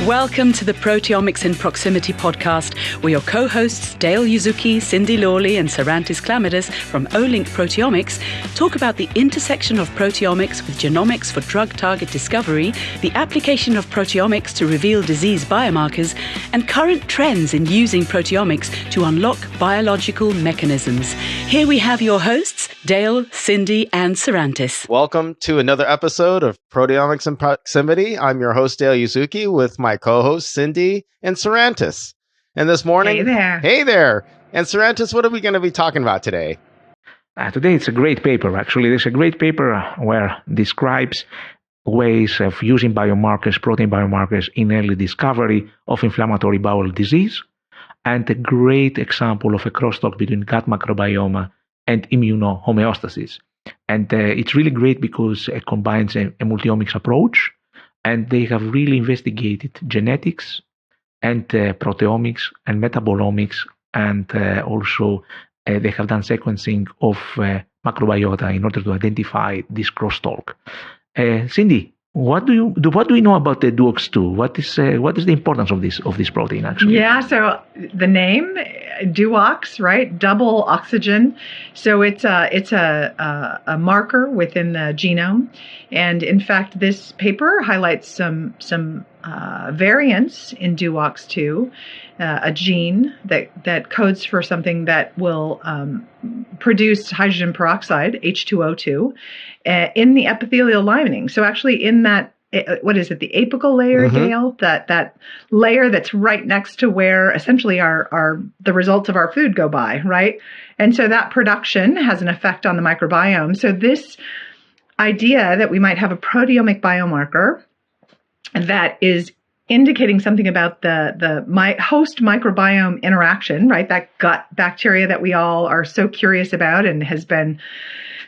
Welcome to the Proteomics in Proximity podcast, where your co-hosts Dale Yuzuki, Cindy Lawley and Sarantis Chlamydas from Olink Proteomics talk about the intersection of proteomics with genomics for drug target discovery, the application of proteomics to reveal disease biomarkers, and current trends in using proteomics to unlock biological mechanisms. Here we have your hosts, Dale, Cindy, and Sarantis. Welcome to another episode of Proteomics in Proximity. I'm your host, Dale Yuzuki, with my co-hosts, Cindy and Sarantis. And this morning... Hey there! And Sarantis, what are we going to be talking about today? Today it's a great paper, actually. There's a great paper where describes ways of using biomarkers, protein biomarkers, in early discovery of inflammatory bowel disease, and a great example of a crosstalk between gut microbiome and immunohomeostasis. And it's really great because it combines a multi-omics approach, and they have really investigated genetics and proteomics and metabolomics, and also they have done sequencing of microbiota in order to identify this crosstalk. Cindy, what do we know about the DUOX2? What is the importance of this protein actually? Yeah, so the name DUOX, right? Double oxygen. So it's a marker within the genome, and in fact, this paper highlights some variants in DUOX2, a gene that codes for something that will produce hydrogen peroxide, H2O2, in the epithelial lining. So actually in that, what is it, the apical layer, Dale? That layer that's right next to where essentially the results of our food go by, right? And so that production has an effect on the microbiome. So this idea that we might have a proteomic biomarker that is indicating something about the host microbiome interaction, right? That gut bacteria that we all are so curious about and has been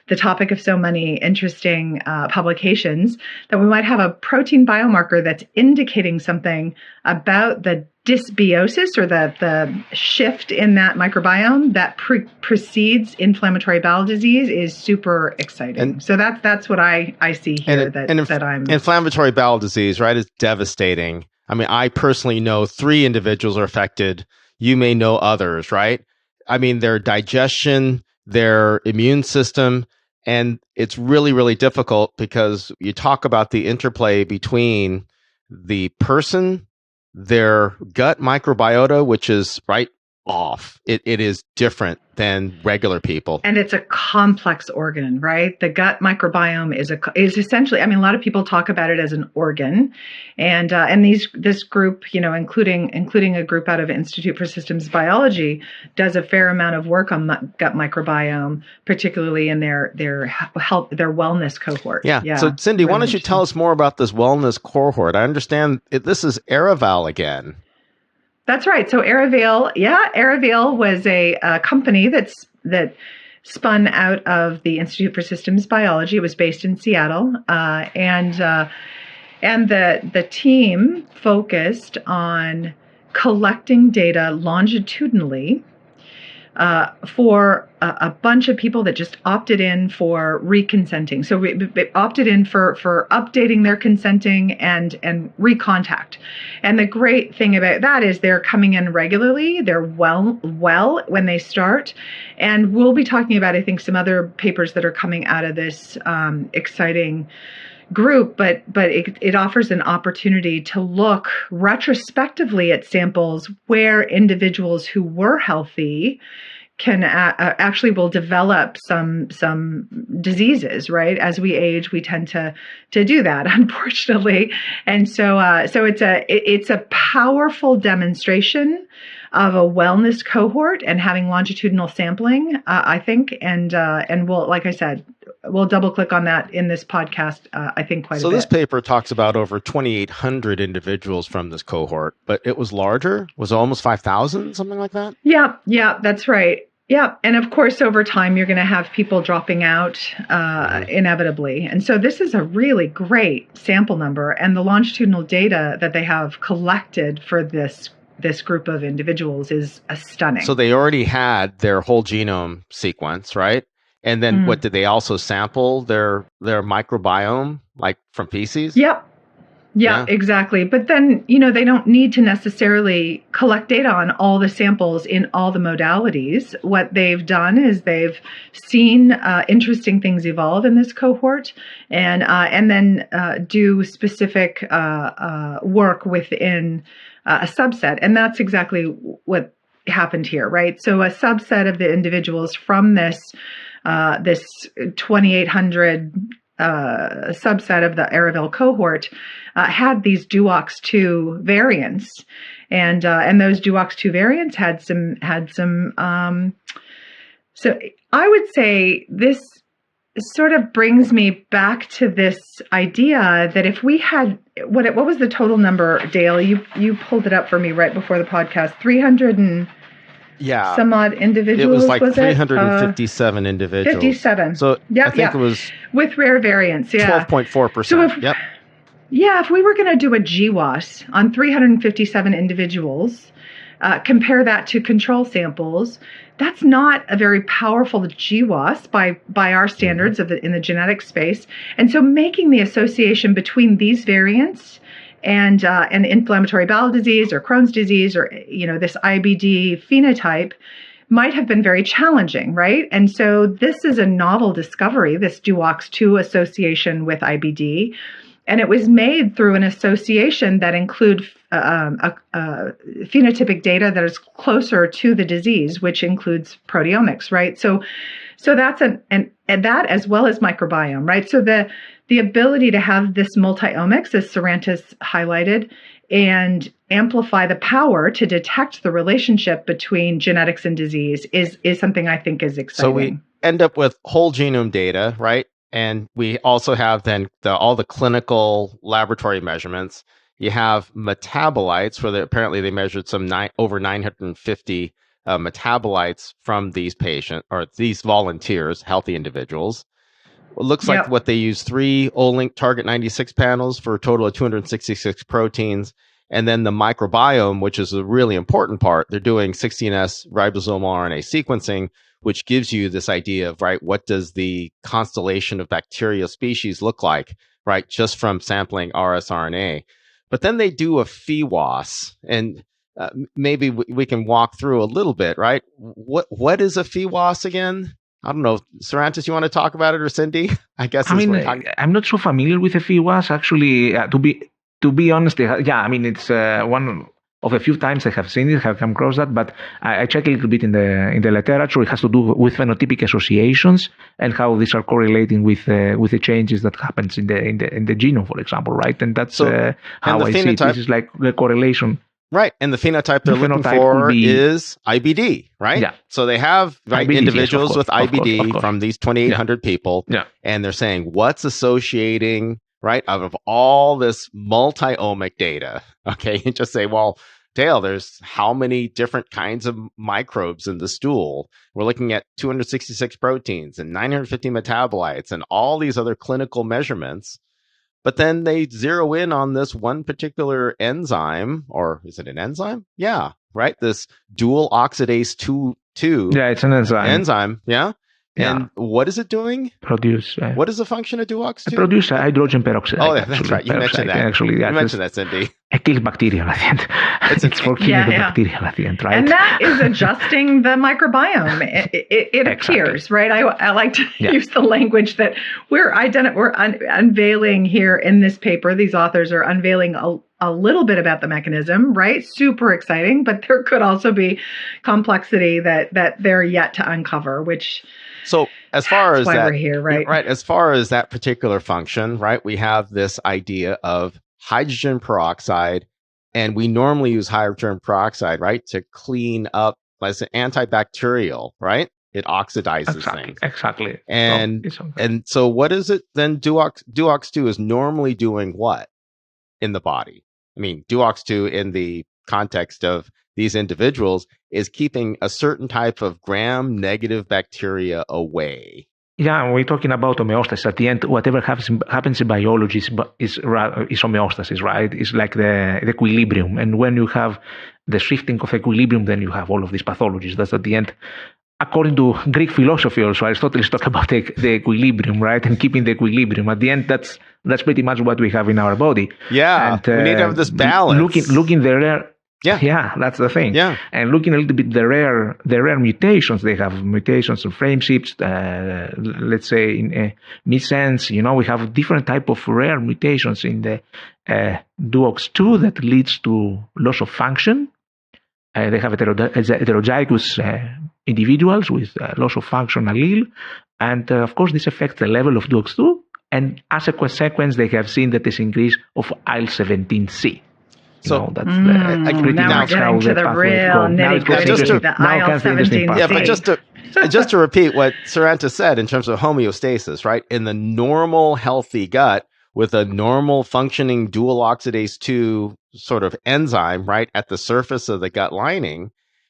the topic of so many interesting publications, that we might have a protein biomarker that's indicating something about the dysbiosis or the shift in that microbiome that precedes inflammatory bowel disease is super exciting. And so that's what I see here. Inflammatory bowel disease, right, is devastating. I mean, I personally know 3 individuals are affected. You may know others, right? I mean, their digestion, their immune system, and it's really, really difficult because you talk about the interplay between the person, their gut microbiota, which is right off. It is different than regular people. And it's a complex organ, right? The gut microbiome is essentially, I mean, a lot of people talk about it as an organ. And this group, including a group out of Institute for Systems Biology, does a fair amount of work on gut microbiome, particularly in their health, their wellness cohort. Yeah. So Cindy, why don't you tell us more about this wellness cohort? I understand this is Araval again. That's right. So Araval was a company that spun out of the Institute for Systems Biology. It was based in Seattle, and the team focused on collecting data longitudinally for a bunch of people that just opted in for reconsenting. So opted in for updating their consenting and recontact. And the great thing about that is they're coming in regularly. They're well when they start. And we'll be talking about, I think, some other papers that are coming out of this exciting group, but it offers an opportunity to look retrospectively at samples where individuals who were healthy can actually will develop some diseases, right? As we age, we tend to do that, unfortunately. And so it's a powerful demonstration of a wellness cohort and having longitudinal sampling, I think, and we'll, like I said, we'll double click on that in this podcast, I think, quite a bit. So this paper talks about over 2,800 individuals from this cohort, but it was larger? Was it almost 5,000, something like that? Yeah, that's right. Yeah. And of course, over time, you're going to have people dropping out inevitably. And so this is a really great sample number. And the longitudinal data that they have collected for this group of individuals is stunning. So they already had their whole genome sequence, right? And then what did they also sample their microbiome, like from feces? Yep. Yeah, exactly. But then, they don't need to necessarily collect data on all the samples in all the modalities. What they've done is they've seen interesting things evolve in this cohort, and then do specific work within a subset. And that's exactly what happened here, right? So a subset of the individuals from this 2,800 subset of the Aravel cohort had these DUOX2 variants, and those DUOX2 variants had some. So I would say this sort of brings me back to this idea that if we had what was the total number, Dale? You pulled it up for me right before the podcast. 300 and some odd individuals. It was like 357 individuals. 57. So I think it was with rare variants. Yeah, 12.4%. So if we were going to do a GWAS on 357 individuals, compare that to control samples, that's not a very powerful GWAS by our standards in the genetic space. And so making the association between these variants and inflammatory bowel disease or Crohn's disease or this IBD phenotype might have been very challenging, right? And so this is a novel discovery, this DUOX2 association with IBD. And it was made through an association that include phenotypic data that is closer to the disease, which includes proteomics, right? So that's and that as well as microbiome, right? So the ability to have this multi-omics, as Sarantis highlighted, and amplify the power to detect the relationship between genetics and disease is something I think is exciting. So we end up with whole genome data, right? And we also have then all the clinical laboratory measurements. You have metabolites, where apparently they measured over 950 metabolites from these patients or these volunteers, healthy individuals. It looks like what they use 3 Olink Target 96 panels for a total of 266 proteins. And then the microbiome, which is a really important part, they're doing 16S ribosomal RNA sequencing, which gives you this idea of, right, what does the constellation of bacterial species look like, right, just from sampling rsRNA. But then they do a PheWAS, and maybe we can walk through a little bit, right? What is a PheWAS again? I don't know. Sarantis, you want to talk about it, or Cindy? I guess. I'm not so familiar with the PheWAS, actually. To be honest, it's one of a few times I have seen it, have come across that, but I checked a little bit in the literature. It has to do with phenotypic associations and how these are correlating with the changes that happens in the genome, for example, right? And that's how I see it. This is like the correlation. Right, and the phenotype they're looking for is IBD, right? Yeah. So they have individuals with IBD from these 2,800 people, and they're saying what's associating, right, out of all this multi-omic data. Okay, you just say, well, Dale, there's how many different kinds of microbes in the stool? We're looking at 266 proteins and 950 metabolites and all these other clinical measurements. But then they zero in on this one particular enzyme, or is it an enzyme? Yeah, right. This dual oxidase 2. Yeah, it's an enzyme. Enzyme, yeah. And what is it doing? Produce. What is the function of DUOX2? Produce hydrogen peroxide. Oh, yeah, that's right. You mentioned that. Actually, you mentioned that, Cindy. It kills bacteria at the end. It's for killing the bacteria at the end, right? And that is adjusting the microbiome. It appears, right? I like to use the language that we're unveiling here in this paper. These authors are unveiling a little bit about the mechanism, right? Super exciting, but there could also be complexity that they're yet to uncover, which... So as far as that, we're here, right? Right. As far as that particular function, right, we have this idea of hydrogen peroxide, and we normally use hydrogen peroxide, right, to clean up as an antibacterial, right? It oxidizes things. Exactly. And so what is it then? DUOX2 is normally doing what in the body? I mean, DUOX2 in the context of these individuals is keeping a certain type of gram-negative bacteria away. Yeah, we're talking about homeostasis. At the end, whatever happens in biology is homeostasis, right? It's like the equilibrium. And when you have the shifting of equilibrium, then you have all of these pathologies. That's at the end according to Greek philosophy, also Aristotle talks about the equilibrium, right, and keeping the equilibrium. At the end, that's pretty much what we have in our body. Yeah, and, we need to have this balance. Looking the rare. Yeah, that's the thing. Yeah, and looking a little bit the rare mutations, they have mutations of frame shifts. Let's say in missense, we have different type of rare mutations in the DUOX2 that leads to loss of function. They have heterozygous individuals with loss of function allele, and of course this affects the level of DUOX2. And as a consequence, they have seen that this increase of IL-17C. So that's pretty now much we're how getting to the real nitty-gritty, the IL-17C. Yeah, but just to repeat what Sarantis said in terms of homeostasis, right? In the normal healthy gut with a normal functioning dual oxidase 2 sort of enzyme, right, at the surface of the gut lining,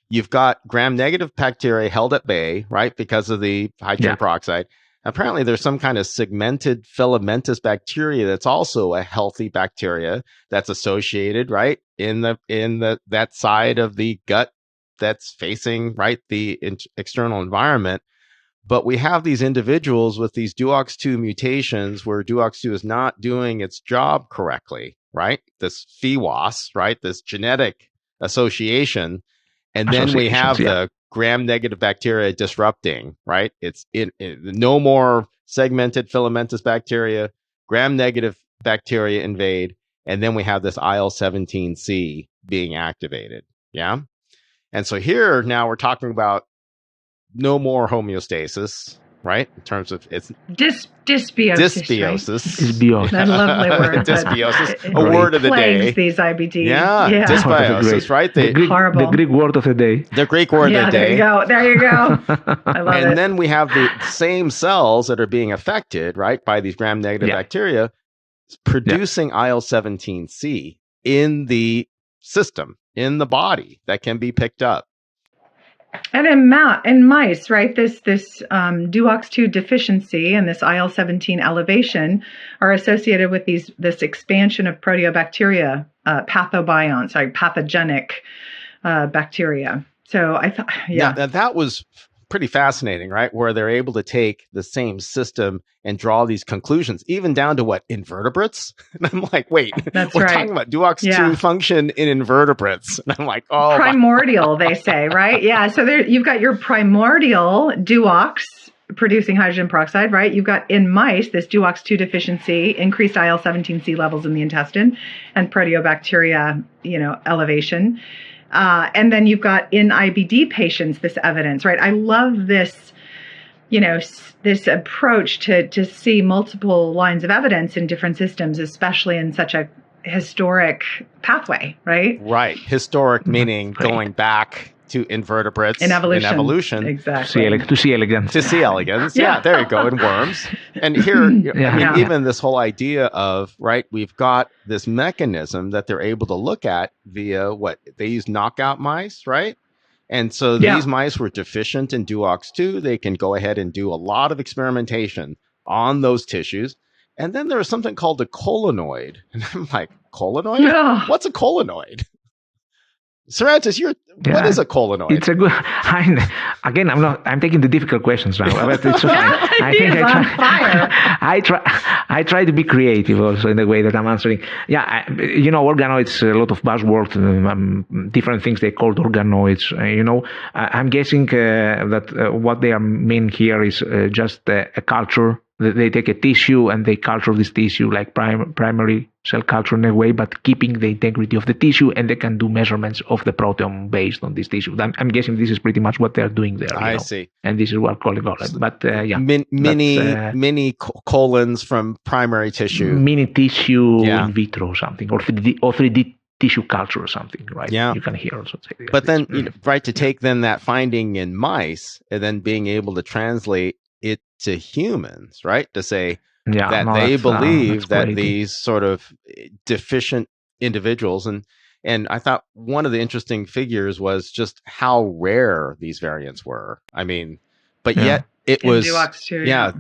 you've got gram-negative bacteria held at bay, right, because of the hydrogen peroxide. Apparently, there's some kind of segmented filamentous bacteria that's also a healthy bacteria that's associated, right, in that side of the gut that's facing, right, the external environment. But we have these individuals with these DUOX2 mutations where DUOX2 is not doing its job correctly, right? This FIWAS, right, this genetic association. And then we have the gram-negative bacteria disrupting, right? It's no more segmented filamentous bacteria, gram-negative bacteria invade, and then we have this IL-17C being activated, yeah? And so here now we're talking about no more homeostasis, right? In terms of it's dysbiosis. Dysbiosis. That lovely word. Dysbiosis. A word of the day. These IBD. Yeah. Dysbiosis, right? Horrible. The Greek word of the day. The Greek word of the day. There you go. I love it. And then we have the same cells that are being affected, right, by these gram-negative bacteria producing IL-17C in the system, in the body that can be picked up. And in mice, right, this DUOX2 deficiency and this IL-17 elevation are associated with this expansion of proteobacteria, pathogenic bacteria. So I thought, that was pretty fascinating, right? Where they're able to take the same system and draw these conclusions, even down to what, invertebrates? And I'm like, wait, we're talking about DUOX2 function in invertebrates. And I'm like, oh. Primordial, they say, right? Yeah. So you've got your primordial DUOX producing hydrogen peroxide, right? You've got in mice this DUOX2 deficiency, increased IL-17C levels in the intestine, and proteobacteria, elevation. And then you've got in IBD patients this evidence, right? I love this, this approach to see multiple lines of evidence in different systems, especially in such a historic pathway, right? Right. Historic meaning going back to invertebrates in evolution. Exactly. To C. elegans. To C. elegans. Yeah, there you go. In worms. And here, even this whole idea of, right, we've got this mechanism that they're able to look at via they use knockout mice, right? And so these mice were deficient in DUOX2. They can go ahead and do a lot of experimentation on those tissues. And then there was something called a collonoid. And I'm like, collonoid? Yeah. What's a collonoid? Sarantis, what is a collonoid? It's a good. I'm taking the difficult questions now, but it's fine. I try to be creative also in the way that I'm answering. Yeah, organoids, a lot of buzzwords, different things they called organoids. I'm guessing that what they are mean here is just a culture. They take a tissue and they culture this tissue like primary cell culture in a way, but keeping the integrity of the tissue, and they can do measurements of the proteome based on this tissue. I'm guessing this is pretty much what they're doing there. I see. And this is what calling it. But mini colons from primary tissue. Mini tissue in vitro or something, or 3D tissue culture or something, right? Yeah. You can hear also say that. But then, to take then that finding in mice and then being able to translate it to humans, right? To say that they believe that these sort of deficient individuals, and I thought one of the interesting figures was just how rare these variants were. I mean, but yet it was,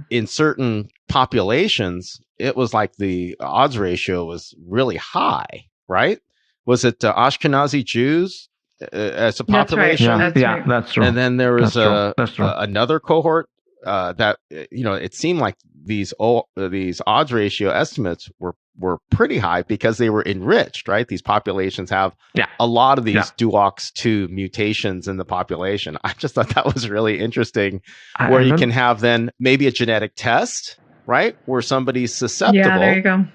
in certain populations, it was like the odds ratio was really high, right? Was it Ashkenazi Jews as a That's right. population. That's true. And then there was That's true. another cohort that it seemed like these odds ratio estimates were pretty high because they were enriched, right? These populations have a lot of these DUOX2 mutations in the population. I just thought that was really interesting, where you can have then maybe a genetic test, right, where somebody's susceptible. Yeah, there you go.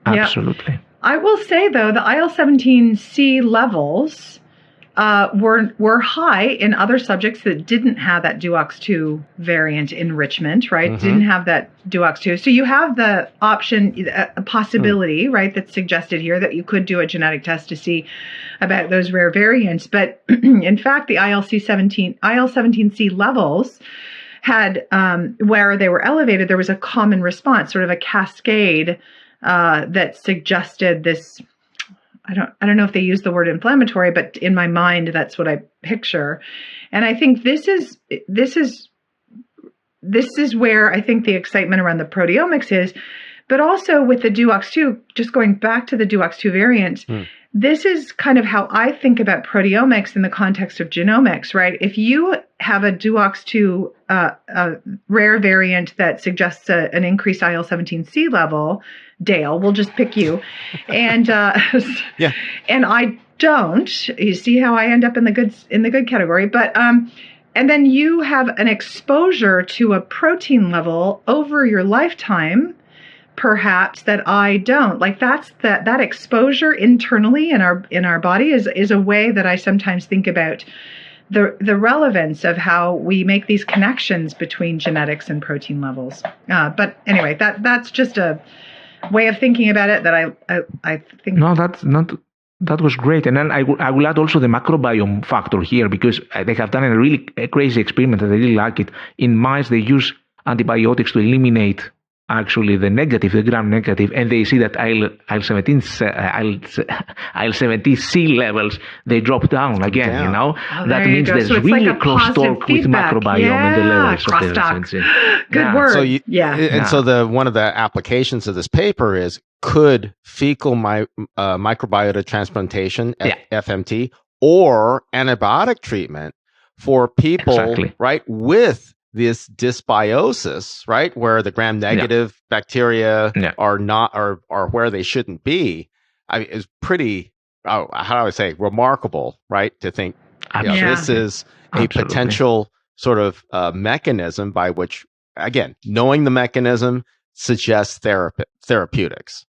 Absolutely. I will say, though, the IL-17C levels were high in other subjects that didn't have that DUOX2 variant enrichment, right? Mm-hmm. Didn't have that DUOX2. So you have the option, a possibility, right, that's suggested here that you could do a genetic test to see about those rare variants. But in fact, the IL-17C levels had, where they were elevated, there was a common response, sort of a cascade that suggested this. I don't know if they use the word inflammatory, but in my mind, that's what I picture. And I think this is where I think the excitement around the proteomics is, but also with the DUOX2, just going back to the DUOX2 variant, this is kind of how I think about proteomics in the context of genomics, right? If you have a DUOX2 rare variant that suggests an increased IL-17C level, Dale, we'll just pick you, and and I don't. You see how I end up in the good category, but and then you have an exposure to a protein level over your lifetime, perhaps, that I don't. Like that exposure internally in our body is a way that I sometimes think about the relevance of how we make these connections between genetics and protein levels. But anyway, that's just a way of thinking about it that I think. No, that was great. And then I will add also the microbiome factor here, because they have done a really crazy experiment and I really like it. In mice, they use antibiotics to eliminate actually the gram negative, and they see that IL-17C levels, they drop down again, you know? That means there's so really like crosstalk with microbiome in the levels of the IL-17. Good word. So so one of the applications of this paper is, could fecal microbiota transplantation, FMT, or antibiotic treatment for people, right, with this dysbiosis, right, where the gram-negative bacteria are where they shouldn't be, is pretty, how do I say, remarkable, right, to think this is a potential sort of mechanism by which, again, knowing the mechanism suggests therapeutics.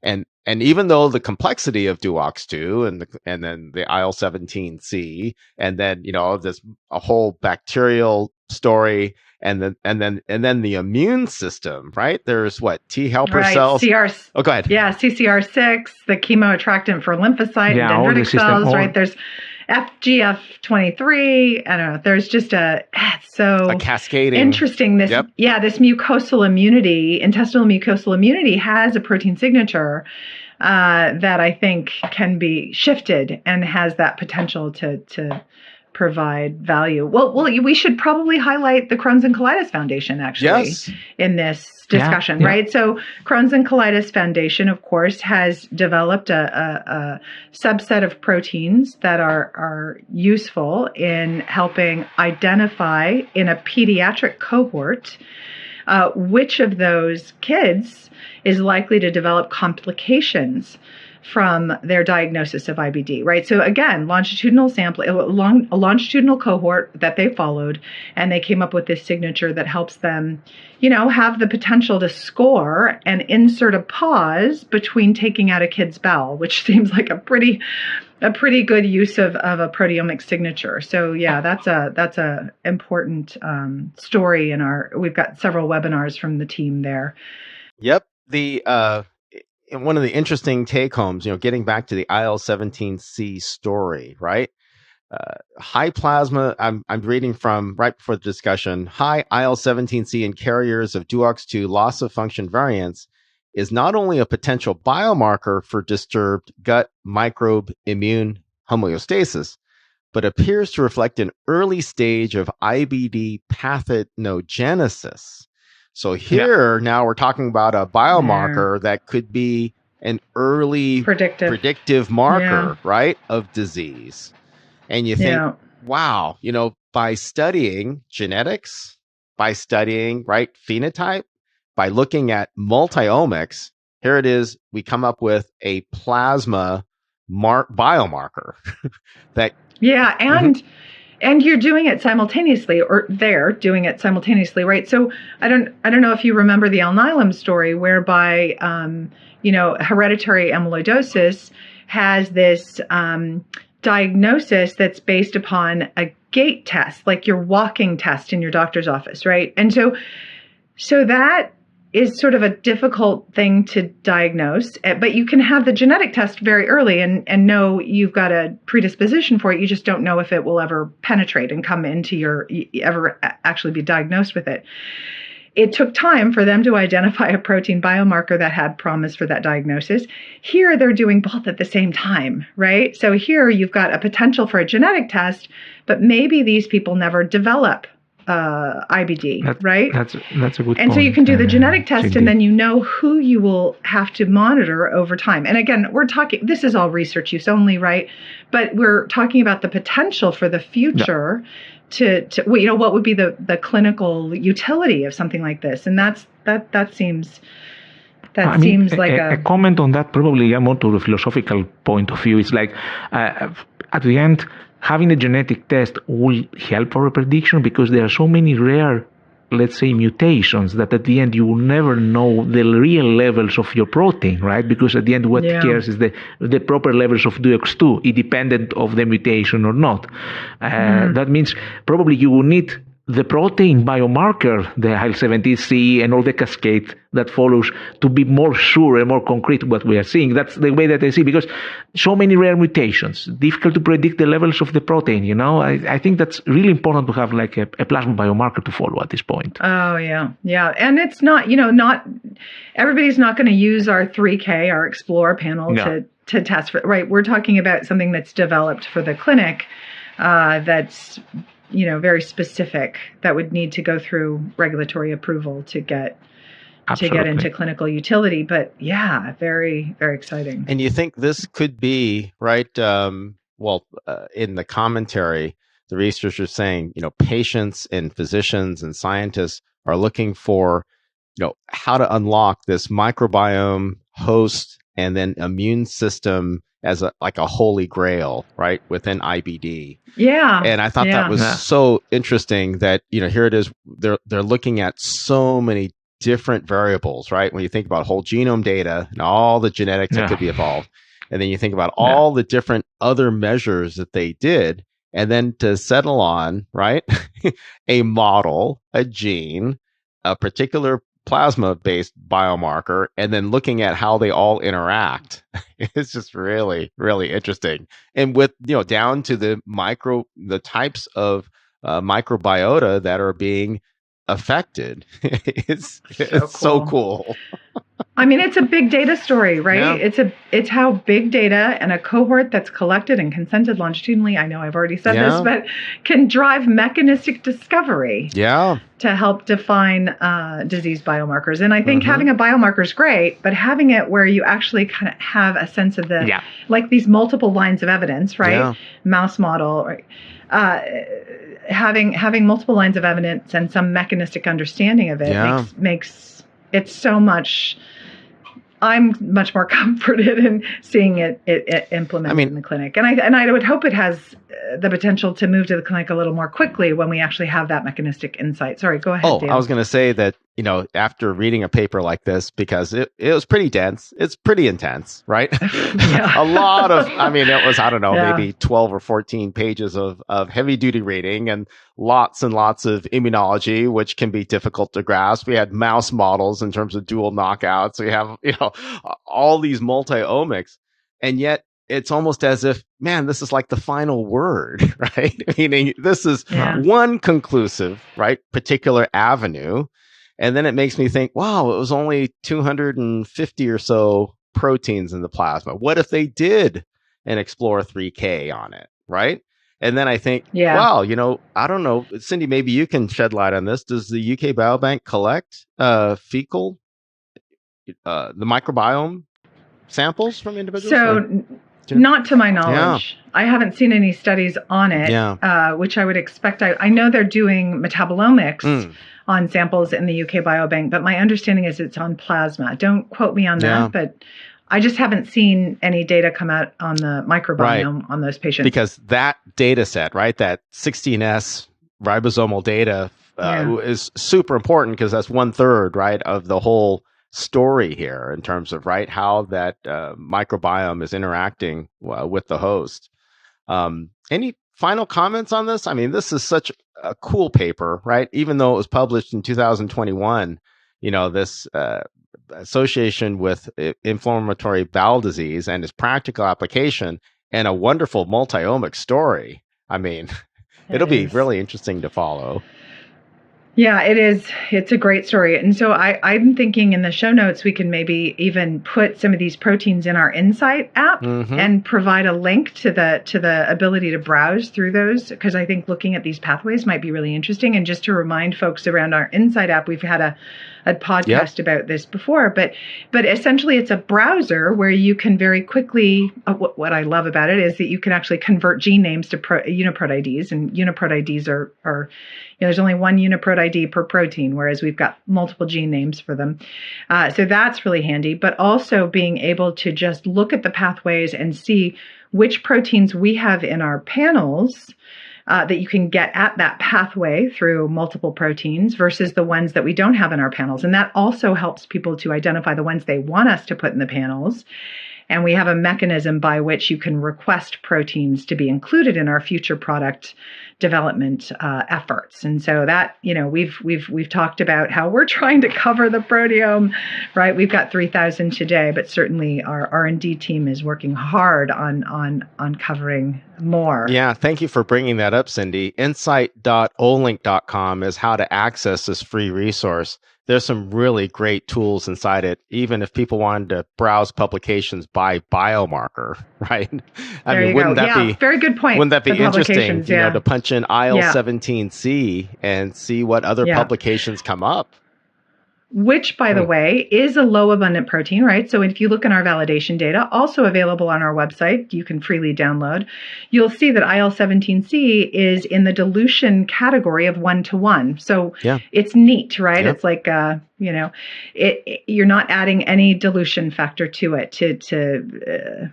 And even though the complexity of DUOX2 and then the IL-17C, and then this a whole bacterial story, and then the immune system, right? There's T helper cells. Oh, go ahead. Yeah, CCR6, the chemoattractant for lymphocyte and dendritic cells, right? There's FGF23. I don't know. There's just a cascading. Interesting. This mucosal immunity, intestinal mucosal immunity, has a protein signature that I think can be shifted and has that potential to provide value. Well, we should probably highlight the Crohn's and Colitis Foundation actually in this discussion, right? So Crohn's and Colitis Foundation, of course, has developed a subset of proteins that are useful in helping identify in a pediatric cohort which of those kids is likely to develop complications from their diagnosis of IBD, right? So again, longitudinal cohort that they followed, and they came up with this signature that helps them, have the potential to score and insert a pause between taking out a kid's bowel, which seems like a pretty good use of a proteomic signature. So that's a important story we've got several webinars from the team there. Yep. One of the interesting take-homes, getting back to the IL-17C story, right? High plasma, I'm reading from right before the discussion, high IL-17C in carriers of DUOX2 loss-of-function variants is not only a potential biomarker for disturbed gut microbe immune homeostasis, but appears to reflect an early stage of IBD pathogenesis. So here, now we're talking about a biomarker that could be an early predictive marker, right, of disease. And you think, wow, by studying genetics, by studying, right, phenotype, by looking at multi-omics, here it is, we come up with a plasma biomarker that. Yeah. And you're doing it simultaneously, or they're doing it simultaneously, right? So I don't know if you remember the Alnylam story, whereby, hereditary amyloidosis has this diagnosis that's based upon a gait test, like your walking test in your doctor's office, right? And so that is sort of a difficult thing to diagnose, but you can have the genetic test very early and know you've got a predisposition for it. You just don't know if it will ever penetrate and come into ever actually be diagnosed with it. It took time for them to identify a protein biomarker that had promise for that diagnosis. Here, they're doing both at the same time, right? So here you've got a potential for a genetic test, but maybe these people never develop IBD, right? That's a good point. And so you can do the genetic test, and then you know who you will have to monitor over time. And again, this is all research use only, right? But we're talking about the potential for the future to what would be the clinical utility of something like this. And that seems like a comment on that, probably more to the philosophical point of view. It's like at the end, having a genetic test will help our prediction, because there are so many rare, let's say, mutations that at the end you will never know the real levels of your protein, right? Because at the end what cares is the proper levels of DUOX2, independent of the mutation or not. That means probably you will need the protein biomarker, the IL-17C and all the cascade that follows, to be more sure and more concrete what we are seeing. That's the way that I see, because so many rare mutations, difficult to predict the levels of the protein, I think that's really important to have like a plasma biomarker to follow at this point. Oh, yeah. Yeah. And it's not, not everybody's not going to use our 3K, our Explore panel to test for, right? We're talking about something that's developed for the clinic, that's very specific, that would need to go through regulatory approval to get into clinical utility. But yeah, very, very exciting. And you think this could be, right? In the commentary, the researchers saying, patients and physicians and scientists are looking for, how to unlock this microbiome, host, and then immune system as a Holy Grail, right, within IBD. Yeah. And I thought that was so interesting that, here it is, they're looking at so many different variables, right? When you think about whole genome data and all the genetics that could be involved, and then you think about all the different other measures that they did, and then to settle on, right, a model, a gene, a particular plasma-based biomarker, and then looking at how they all interact. It's just really, really interesting. And with, down to the types of microbiota that are being affected. It's so cool. I mean, it's a big data story, right? Yeah. It's how big data and a cohort that's collected and consented longitudinally, I know I've already said this, but can drive mechanistic discovery to help define disease biomarkers. And I think having a biomarker is great, but having it where you actually kind of have a sense of like these multiple lines of evidence, right? Yeah. Mouse model, right? Having multiple lines of evidence and some mechanistic understanding of it makes it so much. I'm much more comforted in seeing it implemented in the clinic, and I would hope it has the potential to move to the clinic a little more quickly when we actually have that mechanistic insight. Sorry, go ahead. Dave. I was going to say that after reading a paper like this, because it was pretty dense, it's pretty intense, right? A lot of, it was maybe 12 or 14 pages of heavy duty reading and lots of immunology, which can be difficult to grasp. We had mouse models in terms of dual knockouts. We have all these multi-omics, and yet it's almost as if, man, this is like the final word, right? Meaning this is one conclusive, right, particular avenue. And then it makes me think, wow, it was only 250 or so proteins in the plasma. What if they did an Explore 3K on it, right? And then I think, wow, I don't know, Cindy, maybe you can shed light on this. Does the UK Biobank collect fecal, the microbiome samples from individuals? Not to my knowledge. Yeah. I haven't seen any studies on it, which I would expect. I know they're doing metabolomics on samples in the UK Biobank, but my understanding is it's on plasma. Don't quote me on that, but I just haven't seen any data come out on the microbiome on those patients. Because that data set, right, that 16S ribosomal data is super important because that's 1/3, right, of the whole story here in terms of, right, how that microbiome is interacting with the host. Any final comments on this? I mean, this is such a cool paper, right? Even though it was published in 2021, this association with inflammatory bowel disease and its practical application and a wonderful multi-omic story. I mean, it'll be really interesting to follow. Yeah, it is. It's a great story. And so I'm thinking in the show notes, we can maybe even put some of these proteins in our Insight app and provide a link to the ability to browse through those, because I think looking at these pathways might be really interesting. And just to remind folks around our Insight app, we've had a podcast about this before, but essentially it's a browser where you can very quickly, what I love about it is that you can actually convert gene names to UniProt IDs, and UniProt IDs are there's only one UniProt ID per protein, whereas we've got multiple gene names for them. So that's really handy, but also being able to just look at the pathways and see which proteins we have in our panels that you can get at that pathway through multiple proteins versus the ones that we don't have in our panels. And that also helps people to identify the ones they want us to put in the panels. And we have a mechanism by which you can request proteins to be included in our future product development efforts. And so that, we've talked about how we're trying to cover the proteome, right? We've got 3,000 today, but certainly our R&D team is working hard on covering more. Yeah, thank you for bringing that up, Cindy. Insight.olink.com is how to access this free resource. There's some really great tools inside it, even if people wanted to browse publications by biomarker, right? I mean, wouldn't that be very good point? Wouldn't that be interesting, to punch in IL-17C and see what other publications come up? Which, by the way, is a low abundant protein, right? So if you look in our validation data, also available on our website, you can freely download, you'll see that IL-17C is in the dilution category of 1:1. So it's neat, right? It's like, you're not adding any dilution factor to it to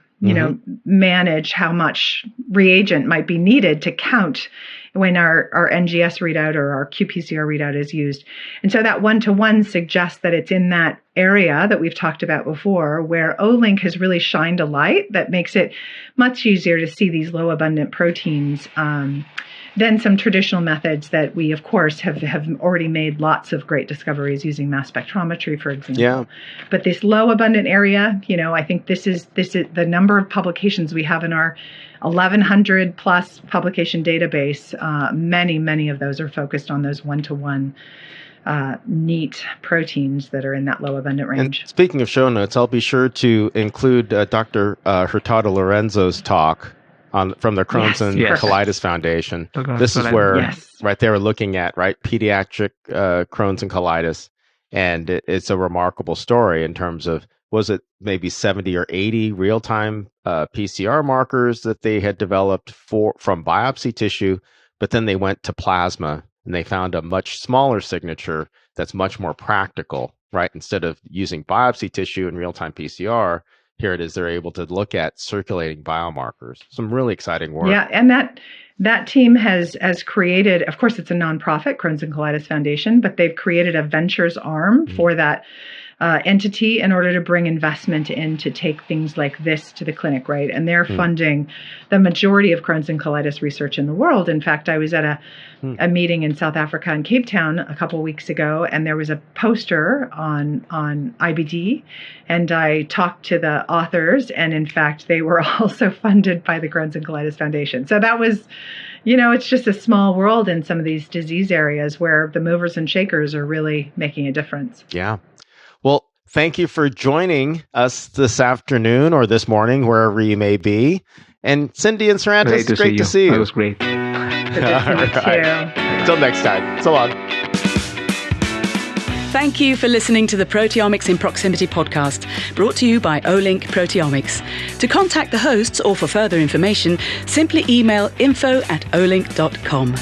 manage how much reagent might be needed to count when our NGS readout or our qPCR readout is used. And so that 1:1 suggests that it's in that area that we've talked about before, where Olink has really shined a light that makes it much easier to see these low abundant proteins than some traditional methods that we, of course, have already made lots of great discoveries using mass spectrometry, for example. Yeah. But this low abundant area, I think this is the number of publications we have in our 1,100 plus publication database. Many of those are focused on those 1:1 neat proteins that are in that low abundant range. And speaking of show notes, I'll be sure to include Dr. Hurtado Lorenzo's talk from the Crohn's and Colitis Foundation. This is where, right, they were looking at, pediatric Crohn's and colitis. And it's a remarkable story in terms of, was it maybe 70 or 80 real-time PCR markers that they had developed from biopsy tissue, but then they went to plasma and they found a much smaller signature that's much more practical, right? Instead of using biopsy tissue and real-time PCR, here it is, they're able to look at circulating biomarkers. Some really exciting work. Yeah, and that team has created, of course, it's a nonprofit, Crohn's and Colitis Foundation, but they've created a ventures arm for that entity in order to bring investment in to take things like this to the clinic, right? And they're funding the majority of Crohn's and colitis research in the world. In fact, I was at a meeting in South Africa in Cape Town a couple of weeks ago, and there was a poster on IBD, and I talked to the authors, and in fact, they were also funded by the Crohn's and Colitis Foundation. So that was, it's just a small world in some of these disease areas where the movers and shakers are really making a difference. Yeah. Well, thank you for joining us this afternoon or this morning, wherever you may be. And Cindy and Sarantis, great to see you. That was great. Good to see you too. Until next time. So long. Thank you for listening to the Proteomics in Proximity podcast, brought to you by Olink Proteomics. To contact the hosts or for further information, simply email info@olink.com.